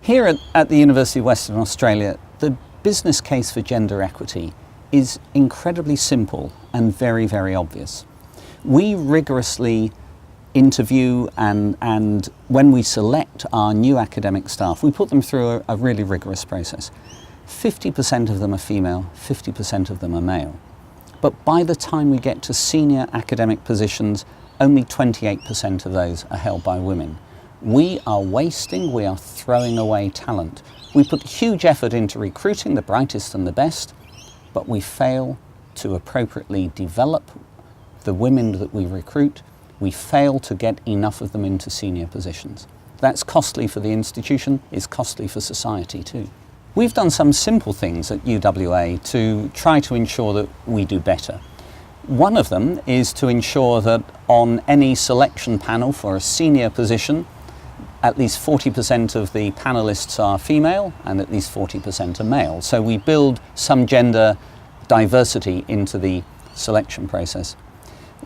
Here at the University of Western Australia, the business case for gender equity is incredibly simple and very, very obvious. We rigorously interview and when we select our new academic staff, we put them through a really rigorous process. 50% of them are female, 50% of them are male. But by the time we get to senior academic positions, only 28% of those are held by women. We are throwing away talent. We put huge effort into recruiting the brightest and the best, but we fail to appropriately develop the women that we recruit. We fail to get enough of them into senior positions. That's costly for the institution, it's costly for society too. We've done some simple things at UWA to try to ensure that we do better. One of them is to ensure that on any selection panel for a senior position, at least 40% of the panelists are female and at least 40% are male. So we build some gender diversity into the selection process.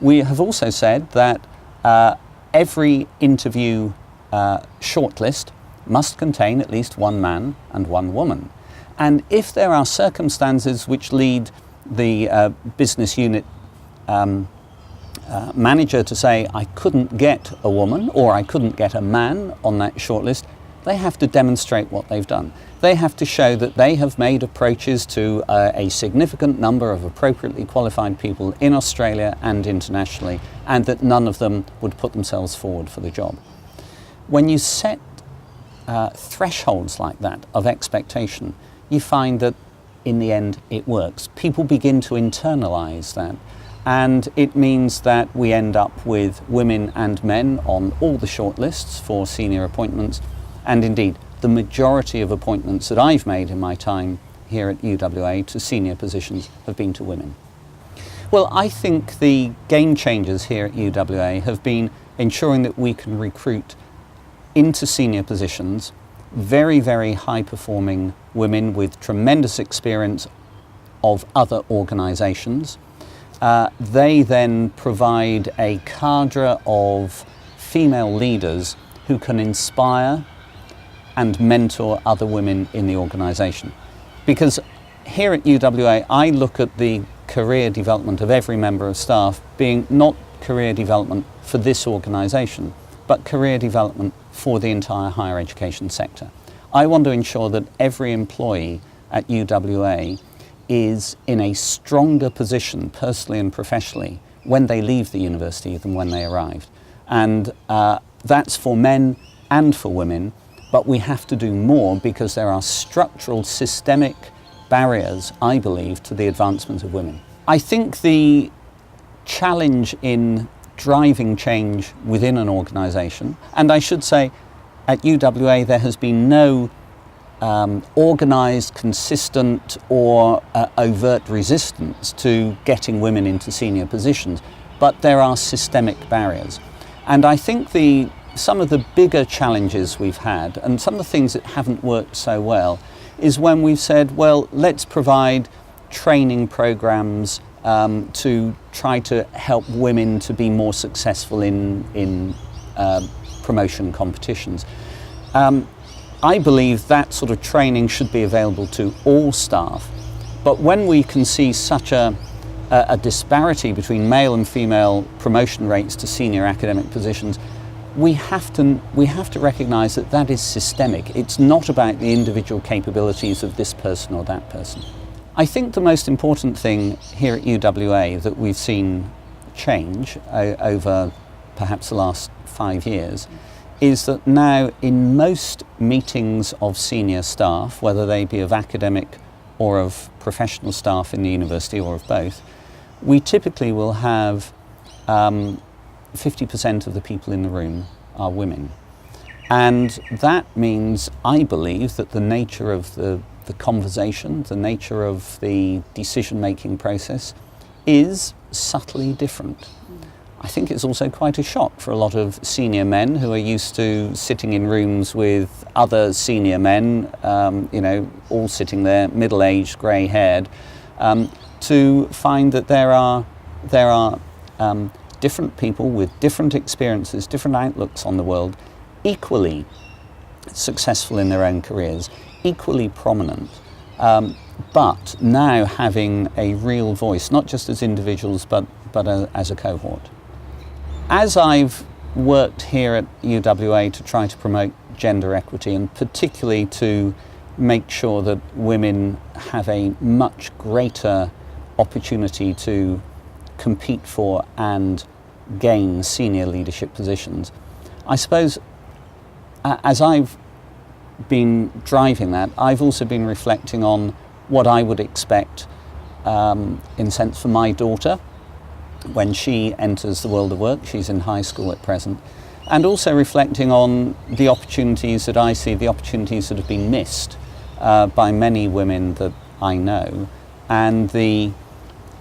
We have also said that every interview shortlist must contain at least one man and one woman. And if there are circumstances which lead the business unit manager to say, I couldn't get a woman or I couldn't get a man on that shortlist, they have to demonstrate what they've done. They have to show that they have made approaches to a significant number of appropriately qualified people in Australia and internationally, and that none of them would put themselves forward for the job. When you set thresholds like that of expectation, you find that in the end it works. People begin to internalize that. And it means that we end up with women and men on all the shortlists for senior appointments. And indeed, the majority of appointments that I've made in my time here at UWA to senior positions have been to women. Well, I think the game changers here at UWA have been ensuring that we can recruit into senior positions very, very high-performing women with tremendous experience of other organisations. They then provide a cadre of female leaders who can inspire and mentor other women in the organisation. Because here at UWA, I look at the career development of every member of staff being not career development for this organisation, but career development for the entire higher education sector. I want to ensure that every employee at UWA is in a stronger position, personally and professionally, when they leave the university than when they arrived. And that's for men and for women, but we have to do more because there are structural, systemic barriers, I believe, to the advancement of women. I think the challenge in driving change within an organisation, and I should say at UWA there has been no organised, consistent or overt resistance to getting women into senior positions, but there are systemic barriers. And I think some of the bigger challenges we've had and some of the things that haven't worked so well is when we've said, well, let's provide training programs to try to help women to be more successful in promotion competitions. I believe that sort of training should be available to all staff, but when we can see such a disparity between male and female promotion rates to senior academic positions, we have to recognise that that is systemic. It's not about the individual capabilities of this person or that person. I think the most important thing here at UWA that we've seen change over perhaps the last 5 years is that now in most meetings of senior staff, whether they be of academic or of professional staff in the university or of both, we typically will have 50% of the people in the room are women. And that means, I believe, that the nature of the conversation, the nature of the decision-making process is subtly different. I think it's also quite a shock for a lot of senior men who are used to sitting in rooms with other senior men, all sitting there, middle-aged, grey-haired, to find that there are different people with different experiences, different outlooks on the world, equally successful in their own careers, equally prominent, but now having a real voice, not just as individuals, but as a cohort. As I've worked here at UWA to try to promote gender equity, and particularly to make sure that women have a much greater opportunity to compete for and gain senior leadership positions, I suppose as I've been driving that, I've also been reflecting on what I would expect in a sense for my daughter when she enters the world of work. She's in high school at present, and also reflecting on the opportunities that I see, the opportunities that have been missed by many women that I know, and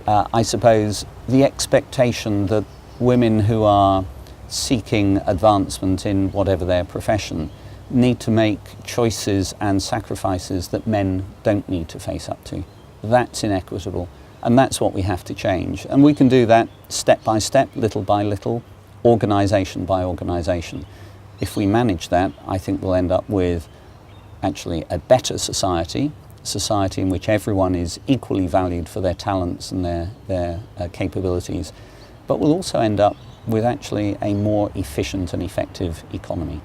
I suppose the expectation that women who are seeking advancement in whatever their profession need to make choices and sacrifices that men don't need to face up to. That's inequitable, and that's what we have to change. And we can do that step by step, little by little, organisation by organisation. If we manage that, I think we'll end up with actually a better society, a society in which everyone is equally valued for their talents and their capabilities, but we'll also end up with actually a more efficient and effective economy.